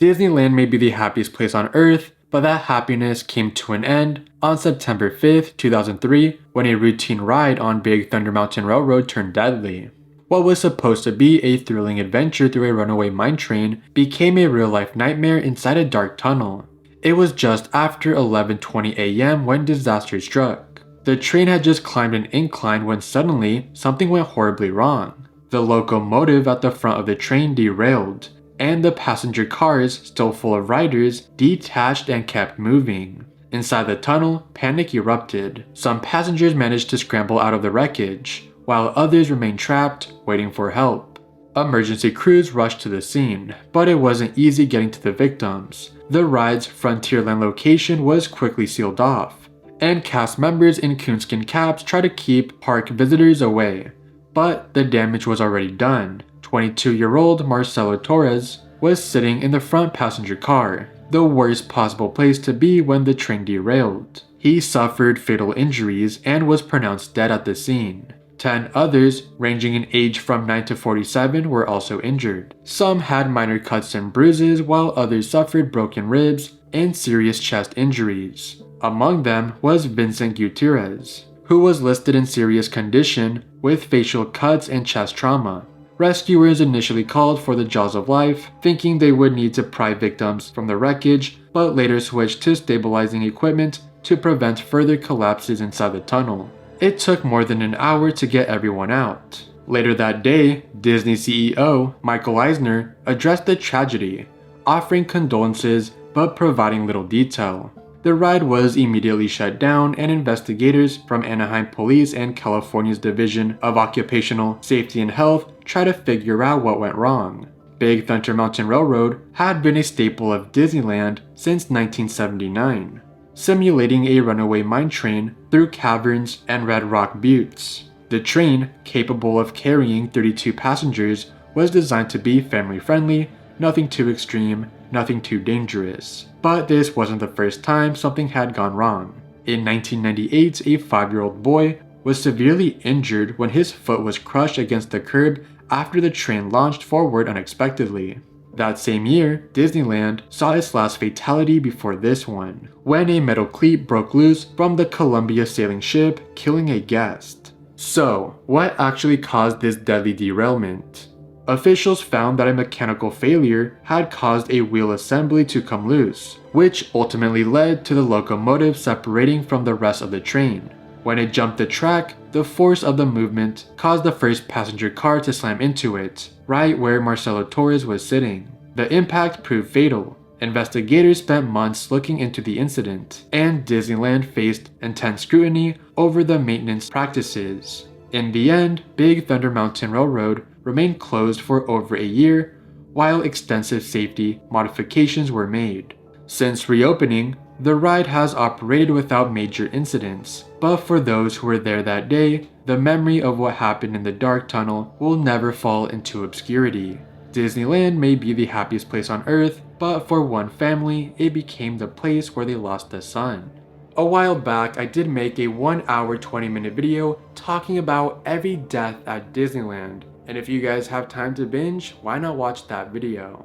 Disneyland may be the happiest place on earth, but that happiness came to an end on September 5th, 2003, when a routine ride on Big Thunder Mountain Railroad turned deadly. What was supposed to be a thrilling adventure through a runaway mine train became a real-life nightmare inside a dark tunnel. It was just after 11:20 a.m. when disaster struck. The train had just climbed an incline when suddenly something went horribly wrong. The locomotive at the front of the train derailed, and the passenger cars, still full of riders, detached and kept moving. Inside the tunnel, panic erupted. Some passengers managed to scramble out of the wreckage, while others remained trapped, waiting for help. Emergency crews rushed to the scene, but it wasn't easy getting to the victims. The ride's Frontierland location was quickly sealed off, and cast members in coonskin caps tried to keep park visitors away. But the damage was already done. 22-year-old Marcelo Torres was sitting in the front passenger car, the worst possible place to be when the train derailed. He suffered fatal injuries and was pronounced dead at the scene. 10 others, ranging in age from 9 to 47, were also injured. Some had minor cuts and bruises, while others suffered broken ribs and serious chest injuries. Among them was Vincent Gutierrez, who was listed in serious condition with facial cuts and chest trauma. Rescuers initially called for the jaws of life, thinking they would need to pry victims from the wreckage, but later switched to stabilizing equipment to prevent further collapses inside the tunnel. It took more than an hour to get everyone out. Later that day, Disney CEO Michael Eisner addressed the tragedy, offering condolences but providing little detail. The ride was immediately shut down, and investigators from Anaheim Police and California's Division of Occupational Safety and Health tried to figure out what went wrong. Big Thunder Mountain Railroad had been a staple of Disneyland since 1979, simulating a runaway mine train through caverns and red rock buttes. The train, capable of carrying 32 passengers, was designed to be family-friendly, nothing too extreme, nothing too dangerous. But this wasn't the first time something had gone wrong. In 1998, a 5-year-old boy was severely injured when his foot was crushed against the curb after the train launched forward unexpectedly. That same year, Disneyland saw its last fatality before this one, when a metal cleat broke loose from the Columbia sailing ship, killing a guest. So, what actually caused this deadly derailment? Officials found that a mechanical failure had caused a wheel assembly to come loose, which ultimately led to the locomotive separating from the rest of the train. When it jumped the track, the force of the movement caused the first passenger car to slam into it, right where Marcelo Torres was sitting. The impact proved fatal. Investigators spent months looking into the incident, and Disneyland faced intense scrutiny over the maintenance practices. In the end, Big Thunder Mountain Railroad remained closed for over a year, while extensive safety modifications were made. Since reopening, the ride has operated without major incidents, but for those who were there that day, the memory of what happened in the dark tunnel will never fall into obscurity. Disneyland may be the happiest place on earth, but for one family, it became the place where they lost the sun. A while back, I did make a 1 hour 20-minute video talking about every death at Disneyland, and if you guys have time to binge, why not watch that video?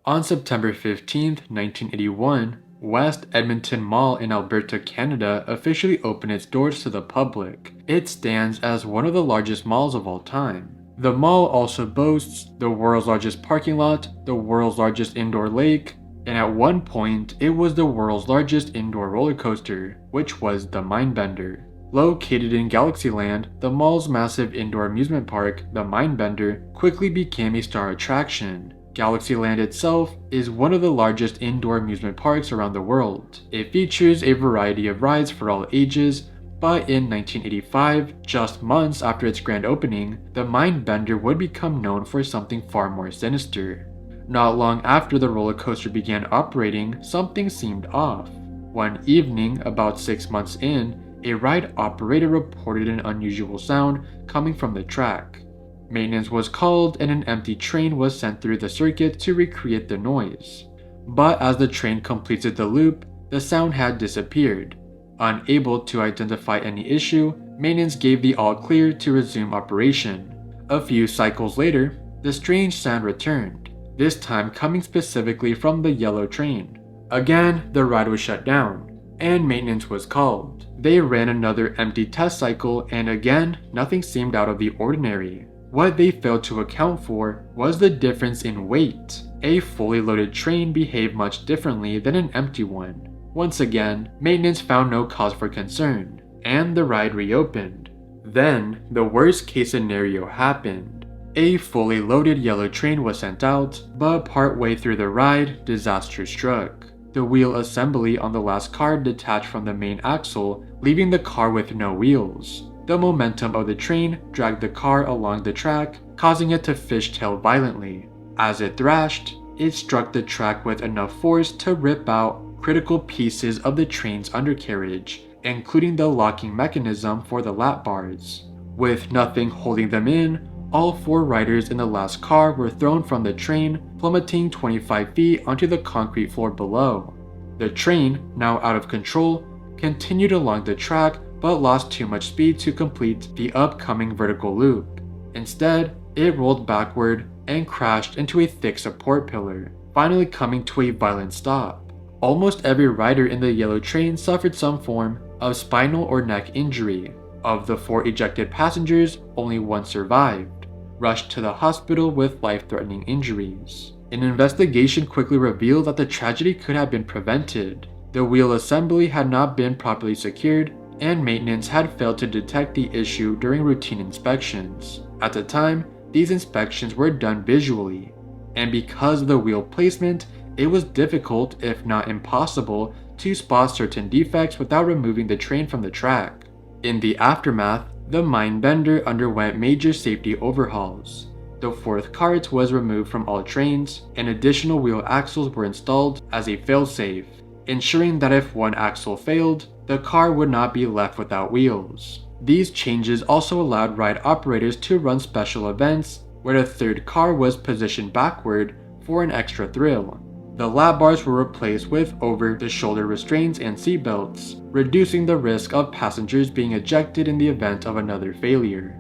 On September 15th, 1981, West Edmonton Mall in Alberta, Canada officially opened its doors to the public. It stands as one of the largest malls of all time. The mall also boasts the world's largest parking lot, the world's largest indoor lake, and at one point, it was the world's largest indoor roller coaster, which was the Mindbender. Located in Galaxyland, the mall's massive indoor amusement park, the Mindbender, quickly became a star attraction. Galaxyland itself is one of the largest indoor amusement parks around the world. It features a variety of rides for all ages, but in 1985, just months after its grand opening, the Mindbender would become known for something far more sinister. Not long after the roller coaster began operating, something seemed off. One evening, about 6 months in, a ride operator reported an unusual sound coming from the track. Maintenance was called and an empty train was sent through the circuit to recreate the noise. But as the train completed the loop, the sound had disappeared. Unable to identify any issue, maintenance gave the all-clear to resume operation. A few cycles later, the strange sound returned. this time coming specifically from the yellow train. Again, the ride was shut down, and maintenance was called. They ran another empty test cycle, and again, nothing seemed out of the ordinary. What they failed to account for was the difference in weight. A fully loaded train behaved much differently than an empty one. Once again, maintenance found no cause for concern, and the ride reopened. Then, the worst case scenario happened. A fully loaded yellow train was sent out, but partway through the ride, disaster struck. The wheel assembly on the last car detached from the main axle, leaving the car with no wheels. The momentum of the train dragged the car along the track, causing it to fishtail violently. As it thrashed, it struck the track with enough force to rip out critical pieces of the train's undercarriage, including the locking mechanism for the lap bars. With nothing holding them in, all 4 riders in the last car were thrown from the train, plummeting 25 feet onto the concrete floor below. The train, now out of control, continued along the track but lost too much speed to complete the upcoming vertical loop. Instead, it rolled backward and crashed into a thick support pillar, finally coming to a violent stop. Almost every rider in the yellow train suffered some form of spinal or neck injury. Of the 4 ejected passengers, only 1 survived, rushed to the hospital with life-threatening injuries. An investigation quickly revealed that the tragedy could have been prevented. The wheel assembly had not been properly secured, and maintenance had failed to detect the issue during routine inspections. At the time, these inspections were done visually, and because of the wheel placement, it was difficult, if not impossible, to spot certain defects without removing the train from the track. In the aftermath, the Mindbender underwent major safety overhauls. The 4th cart was removed from all trains, and additional wheel axles were installed as a failsafe, ensuring that if one axle failed, the car would not be left without wheels. These changes also allowed ride operators to run special events where the 3rd car was positioned backward for an extra thrill. The lap bars were replaced with over-the-shoulder restraints and seatbelts, reducing the risk of passengers being ejected in the event of another failure.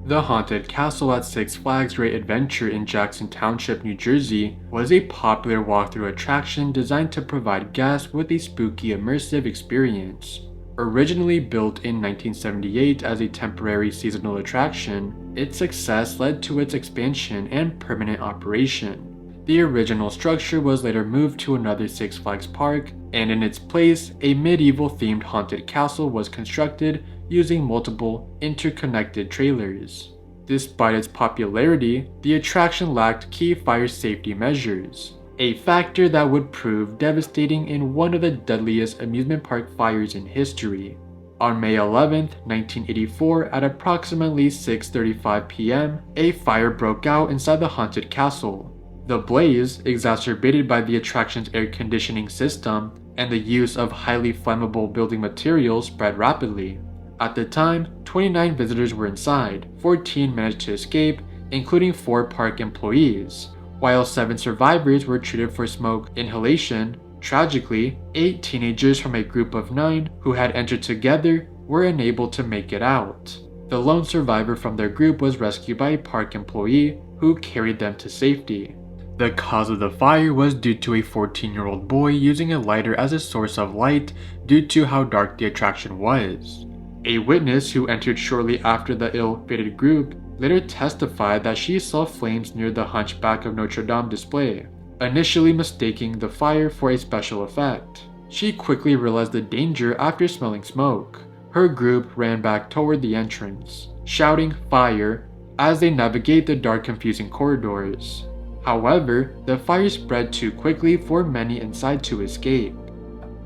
The Haunted Castle at Six Flags Great Adventure in Jackson Township, New Jersey was a popular walkthrough attraction designed to provide guests with a spooky immersive experience. Originally built in 1978 as a temporary seasonal attraction, its success led to its expansion and permanent operation. The original structure was later moved to another Six Flags park, and in its place, a medieval-themed haunted castle was constructed using multiple interconnected trailers. Despite its popularity, the attraction lacked key fire safety measures, a factor that would prove devastating in one of the deadliest amusement park fires in history. On May 11, 1984, at approximately 6:35 p.m., a fire broke out inside the haunted castle. The blaze, exacerbated by the attraction's air conditioning system and the use of highly flammable building materials, spread rapidly. At the time, 29 visitors were inside, 14 managed to escape, including 4 park employees, while 7 survivors were treated for smoke inhalation. Tragically, 8 teenagers from a group of 9 who had entered together were unable to make it out. The lone survivor from their group was rescued by a park employee who carried them to safety. The cause of the fire was due to a 14-year-old boy using a lighter as a source of light due to how dark the attraction was. A witness who entered shortly after the ill-fated group later testified that she saw flames near the Hunchback of Notre Dame display, initially mistaking the fire for a special effect. She quickly realized the danger after smelling smoke. Her group ran back toward the entrance, shouting "fire" as they navigate the dark, confusing corridors. However, the fire spread too quickly for many inside to escape.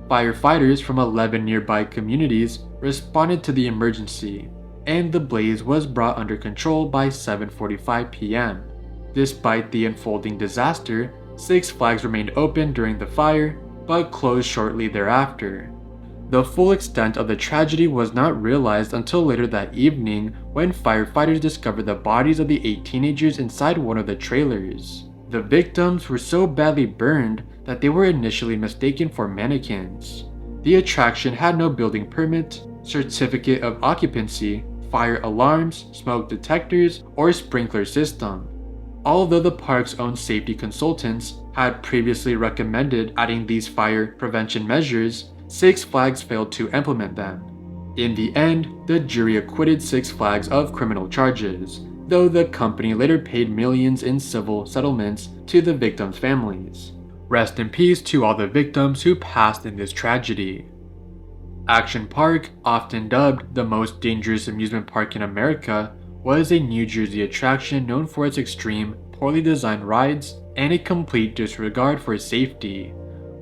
Firefighters from 11 nearby communities responded to the emergency, and the blaze was brought under control by 7:45 p.m. Despite the unfolding disaster, Six Flags remained open during the fire, but closed shortly thereafter. The full extent of the tragedy was not realized until later that evening when firefighters discovered the bodies of the 8 teenagers inside one of the trailers. The victims were so badly burned that they were initially mistaken for mannequins. The attraction had no building permit, certificate of occupancy, fire alarms, smoke detectors, or sprinkler system. Although the park's own safety consultants had previously recommended adding these fire prevention measures, Six Flags failed to implement them. In the end, the jury acquitted Six Flags of criminal charges, though the company later paid millions in civil settlements to the victims' families. Rest in peace to all the victims who passed in this tragedy. Action Park, often dubbed the most dangerous amusement park in America, was a New Jersey attraction known for its extreme, poorly designed rides and a complete disregard for safety.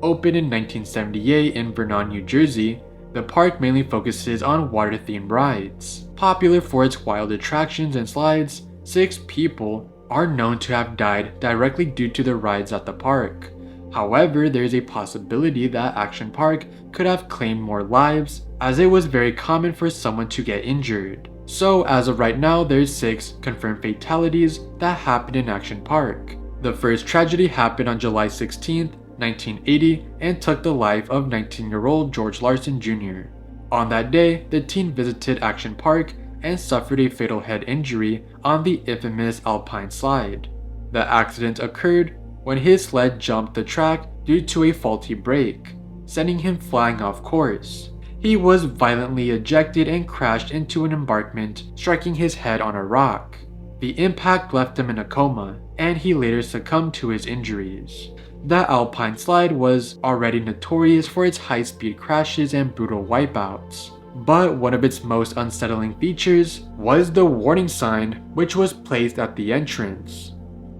Opened in 1978 in Vernon, New Jersey, the park mainly focuses on water-themed rides. Popular for its wild attractions and slides, 6 people are known to have died directly due to the rides at the park. However, there is a possibility that Action Park could have claimed more lives, as it was very common for someone to get injured. So as of right now, there's 6 confirmed fatalities that happened in Action Park. The first tragedy happened on July 16th, 1980, and took the life of 19-year-old George Larson Jr. On that day, the teen visited Action Park and suffered a fatal head injury on the infamous Alpine slide. The accident occurred when his sled jumped the track due to a faulty brake, sending him flying off course. He was violently ejected and crashed into an embankment, striking his head on a rock. The impact left him in a coma, and he later succumbed to his injuries. The Alpine slide was already notorious for its high-speed crashes and brutal wipeouts, but one of its most unsettling features was the warning sign, which was placed at the entrance.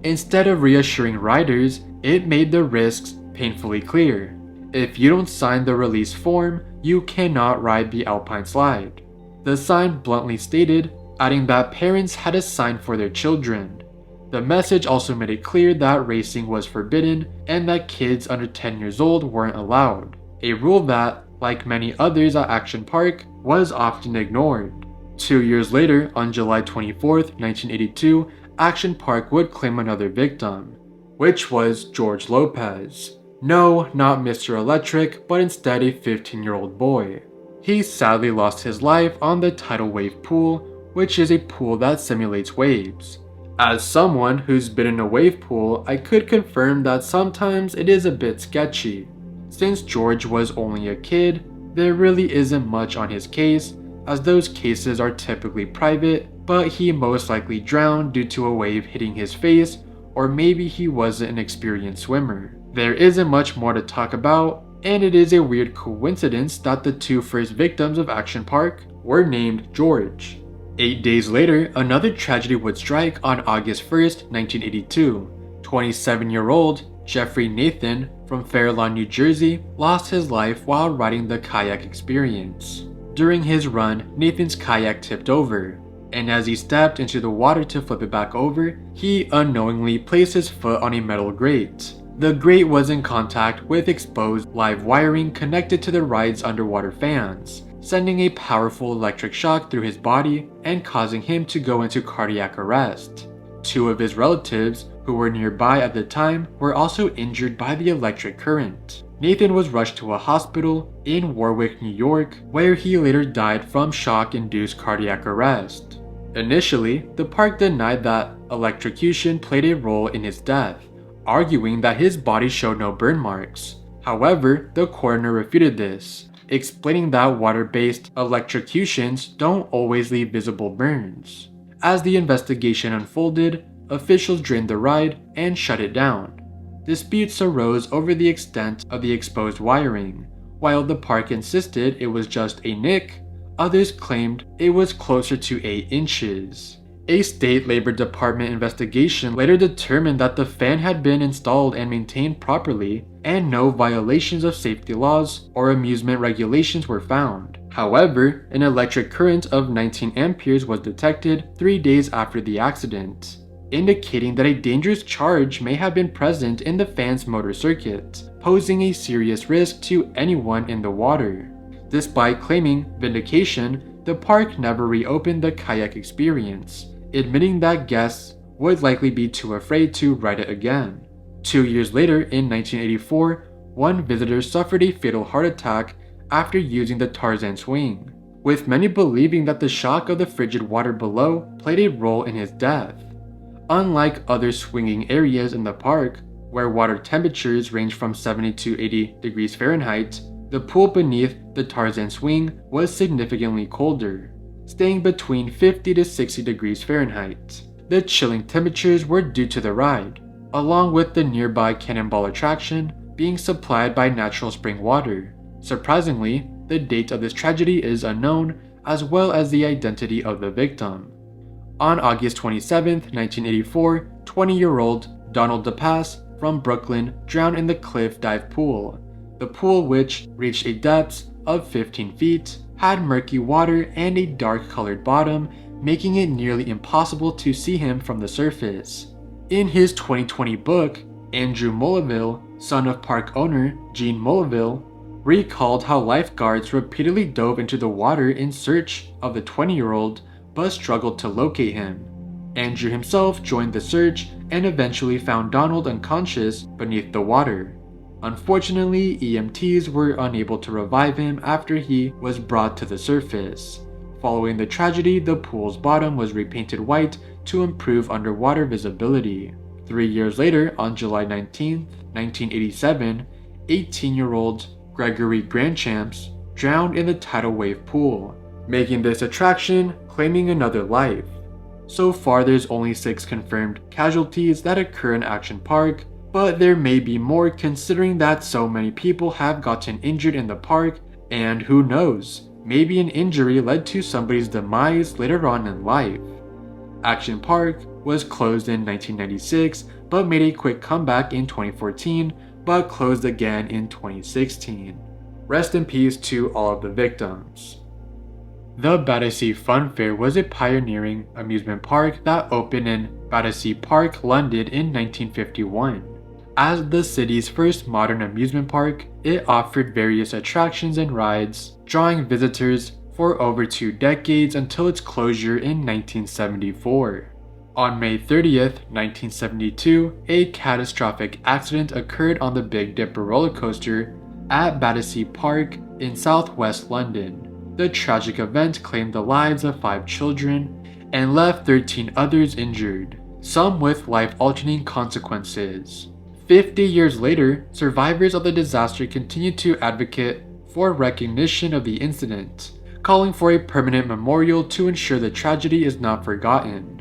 Instead of reassuring riders, it made the risks painfully clear. If you don't sign the release form, you cannot ride the Alpine slide. The sign bluntly stated, adding that parents had to sign for their children. The message also made it clear that racing was forbidden and that kids under 10 years old weren't allowed, a rule that, like many others at Action Park, was often ignored. 2 years later, on July 24th, 1982, Action Park would claim another victim, which was George Lopez. No, not Mr. Electric, but instead a 15-year-old boy. He sadly lost his life on the tidal wave pool, which is a pool that simulates waves. As someone who's been in a wave pool, I could confirm that sometimes it is a bit sketchy. Since George was only a kid, there really isn't much on his case, as those cases are typically private, but he most likely drowned due to a wave hitting his face, or maybe he wasn't an experienced swimmer. There isn't much more to talk about, and it is a weird coincidence that the 2 first victims of Action Park were named George. 8 days later, another tragedy would strike on August 1st, 1982. 27-year-old Jeffrey Nathan from Fairlawn, New Jersey, lost his life while riding the kayak experience. During his run, Nathan's kayak tipped over, and as he stepped into the water to flip it back over, he unknowingly placed his foot on a metal grate. The grate was in contact with exposed live wiring connected to the ride's underwater fans, sending a powerful electric shock through his body and causing him to go into cardiac arrest. 2 of his relatives, who were nearby at the time, were also injured by the electric current. Nathan was rushed to a hospital in Warwick, New York, where he later died from shock-induced cardiac arrest. Initially, the park denied that electrocution played a role in his death, arguing that his body showed no burn marks. However, the coroner refuted this, explaining that water-based electrocutions don't always leave visible burns. As the investigation unfolded, officials drained the ride and shut it down. Disputes arose over the extent of the exposed wiring. While the park insisted it was just a nick, others claimed it was closer to 8 inches. A state Labor Department investigation later determined that the fan had been installed and maintained properly, and no violations of safety laws or amusement regulations were found. However, an electric current of 19 amperes was detected 3 days after the accident, indicating that a dangerous charge may have been present in the fan's motor circuit, posing a serious risk to anyone in the water. Despite claiming vindication, the park never reopened the kayak experience, admitting that guests would likely be too afraid to ride it again. 2 years later, in 1984, one visitor suffered a fatal heart attack after using the Tarzan swing, with many believing that the shock of the frigid water below played a role in his death. Unlike other swinging areas in the park, where water temperatures range from 70 to 80 degrees Fahrenheit, the pool beneath the Tarzan swing was significantly colder, staying between 50 to 60 degrees Fahrenheit. The chilling temperatures were due to the ride, along with the nearby Cannonball attraction being supplied by natural spring water. Surprisingly, the date of this tragedy is unknown, as well as the identity of the victim. On August 27, 1984, 20-year-old Donald DePass from Brooklyn drowned in the cliff dive pool. The pool, which reached a depth of 15 feet, had murky water and a dark-colored bottom, making it nearly impossible to see him from the surface. In his 2020 book, Andrew Mullaville, son of park owner Gene Mullaville, recalled how lifeguards repeatedly dove into the water in search of the 20-year-old but struggled to locate him. Andrew himself joined the search and eventually found Donald unconscious beneath the water. Unfortunately, EMTs were unable to revive him after he was brought to the surface. Following the tragedy, the pool's bottom was repainted white to improve underwater visibility. 3 years later, on July 19, 1987, 18-year-old Gregory Grandchamps drowned in the tidal wave pool, making this attraction claiming another life. So far, there's only 6 confirmed casualties that occur in Action Park, but there may be more considering that so many people have gotten injured in the park, and who knows, maybe an injury led to somebody's demise later on in life. Action Park was closed in 1996, but made a quick comeback in 2014, but closed again in 2016. Rest in peace to all of the victims. The Battersea Fun Fair was a pioneering amusement park that opened in Battersea Park, London in 1951. As the city's first modern amusement park, it offered various attractions and rides, drawing visitors for over 2 decades until its closure in 1974. On May 30th, 1972, a catastrophic accident occurred on the Big Dipper roller coaster at Battersea Park in southwest London. The tragic event claimed the lives of 5 children and left 13 others injured, some with life-altering consequences. 50 years later, survivors of the disaster continue to advocate for recognition of the incident, calling for a permanent memorial to ensure the tragedy is not forgotten.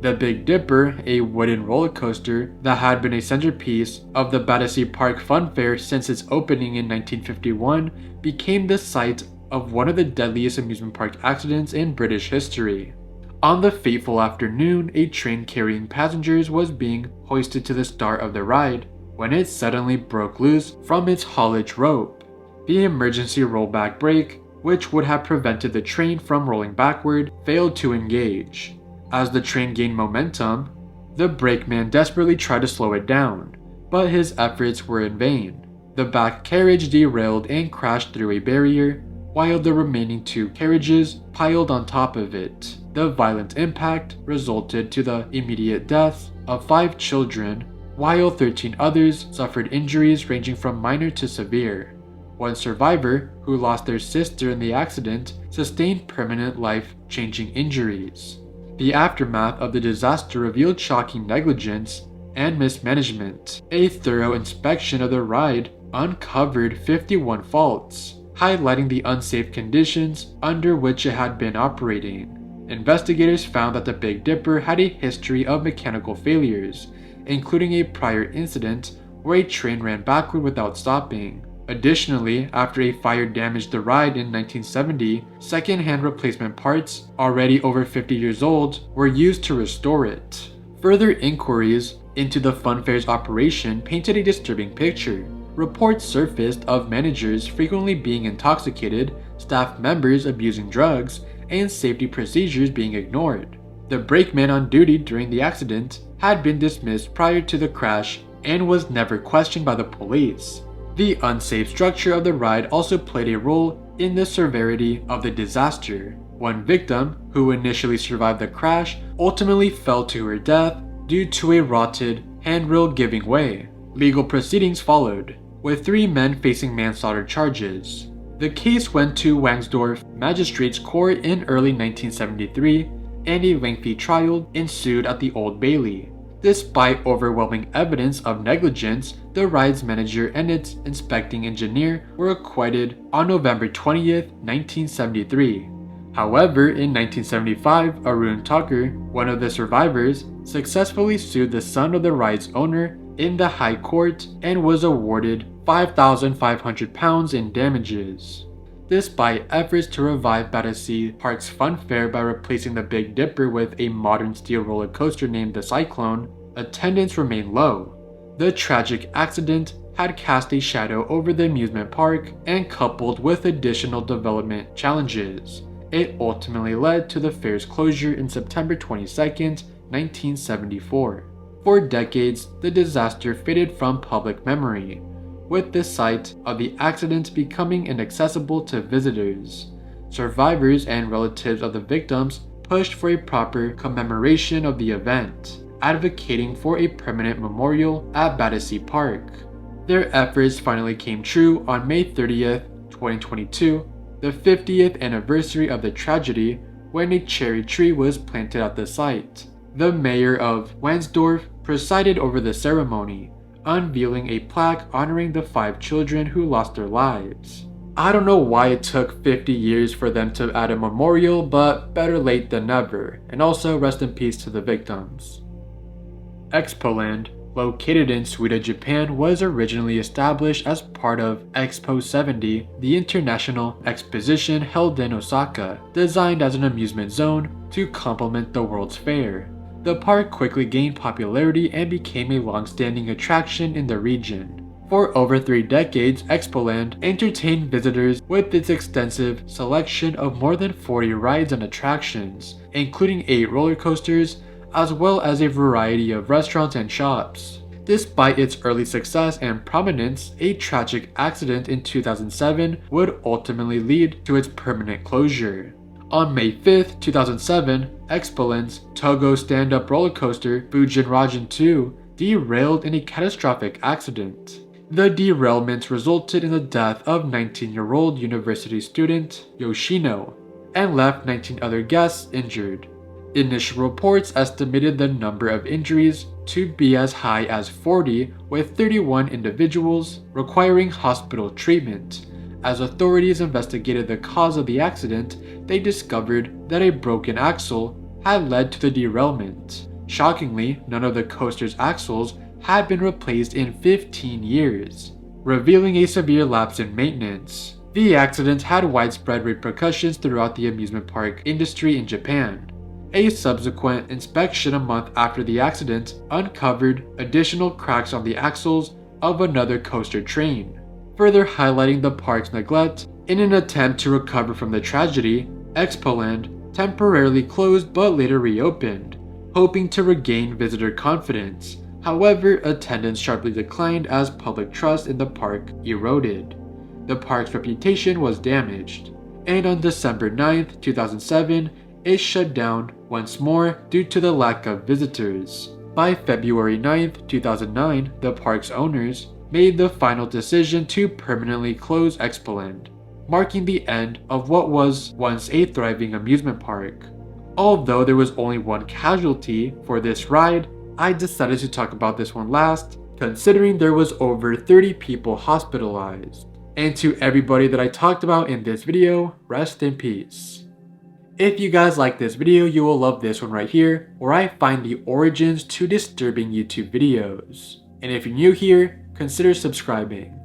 The Big Dipper, a wooden roller coaster that had been a centerpiece of the Battersea Park Fun Fair since its opening in 1951, became the site of one of the deadliest amusement park accidents in British history. On the fateful afternoon, a train carrying passengers was being hoisted to the start of the ride when it suddenly broke loose from its haulage rope. The emergency rollback brake, which would have prevented the train from rolling backward, failed to engage. As the train gained momentum, the brakeman desperately tried to slow it down, but his efforts were in vain. The back carriage derailed and crashed through a barrier, while the remaining 2 carriages piled on top of it. The violent impact resulted to the immediate deaths of 5 children, while 13 others suffered injuries ranging from minor to severe. One survivor, who lost their sister in the accident, sustained permanent life-changing injuries. The aftermath of the disaster revealed shocking negligence and mismanagement. A thorough inspection of the ride uncovered 51 faults, highlighting the unsafe conditions under which it had been operating. Investigators found that the Big Dipper had a history of mechanical failures, including a prior incident where a train ran backward without stopping. Additionally, after a fire damaged the ride in 1970, second-hand replacement parts, already over 50 years old, were used to restore it. Further inquiries into the fun fair's operation painted a disturbing picture. Reports surfaced of managers frequently being intoxicated, staff members abusing drugs, and safety procedures being ignored. The brakeman on duty during the accident had been dismissed prior to the crash and was never questioned by the police. The unsafe structure of the ride also played a role in the severity of the disaster. One victim, who initially survived the crash, ultimately fell to her death due to a rotted handrail giving way. Legal proceedings followed, with 3 men facing manslaughter charges. The case went to Wangsdorf Magistrates Court in early 1973, and a lengthy trial ensued at the Old Bailey. Despite overwhelming evidence of negligence, the ride's manager and its inspecting engineer were acquitted on November 20th, 1973. However, in 1975, Arun Tucker, one of the survivors, successfully sued the son of the ride's owner in the High Court and was awarded £5,500 in damages. Despite efforts to revive Battersea Park's funfair by replacing the Big Dipper with a modern steel roller coaster named the Cyclone, attendance remained low. The tragic accident had cast a shadow over the amusement park, and coupled with additional development challenges, it ultimately led to the fair's closure in September 22, 1974. For decades, the disaster faded from public memory, with the site of the accident becoming inaccessible to visitors. Survivors and relatives of the victims pushed for a proper commemoration of the event, advocating for a permanent memorial at Battersea Park. Their efforts finally came true on May 30th, 2022, the 50th anniversary of the tragedy, when a cherry tree was planted at the site. The mayor of Wansdorf presided over the ceremony, unveiling a plaque honoring the 5 children who lost their lives. I don't know why it took 50 years for them to add a memorial, but better late than never, and also rest in peace to the victims. Expoland, located in Suita, Japan, was originally established as part of Expo 70, the international exposition held in Osaka, designed as an amusement zone to complement the World's Fair. The park quickly gained popularity and became a long-standing attraction in the region. For over 3 decades, Expoland entertained visitors with its extensive selection of more than 40 rides and attractions, including 8 roller coasters, as well as a variety of restaurants and shops. Despite its early success and prominence, a tragic accident in 2007 would ultimately lead to its permanent closure. On May 5, 2007, Expoland's Togo stand-up roller coaster Fujin Raijin 2 derailed in a catastrophic accident. The derailment resulted in the death of 19-year-old university student Yoshino and left 19 other guests injured. Initial reports estimated the number of injuries to be as high as 40, with 31 individuals requiring hospital treatment. As authorities investigated the cause of the accident, they discovered that a broken axle had led to the derailment. Shockingly, none of the coaster's axles had been replaced in 15 years, revealing a severe lapse in maintenance. The accident had widespread repercussions throughout the amusement park industry in Japan. A subsequent inspection a month after the accident uncovered additional cracks on the axles of another coaster train, further highlighting the park's neglect. In an attempt to recover from the tragedy, Expoland temporarily closed but later reopened, hoping to regain visitor confidence. However, attendance sharply declined as public trust in the park eroded. The park's reputation was damaged, and on December 9, 2007, it shut down once more due to the lack of visitors. By February 9, 2009, the park's owners made the final decision to permanently close Expoland, marking the end of what was once a thriving amusement park. Although there was only one casualty for this ride, I decided to talk about this one last, considering there was over 30 people hospitalized. And to everybody that I talked about in this video, rest in peace. If you guys like this video, you will love this one right here, where I find the origins to disturbing YouTube videos. And if you're new here, consider subscribing.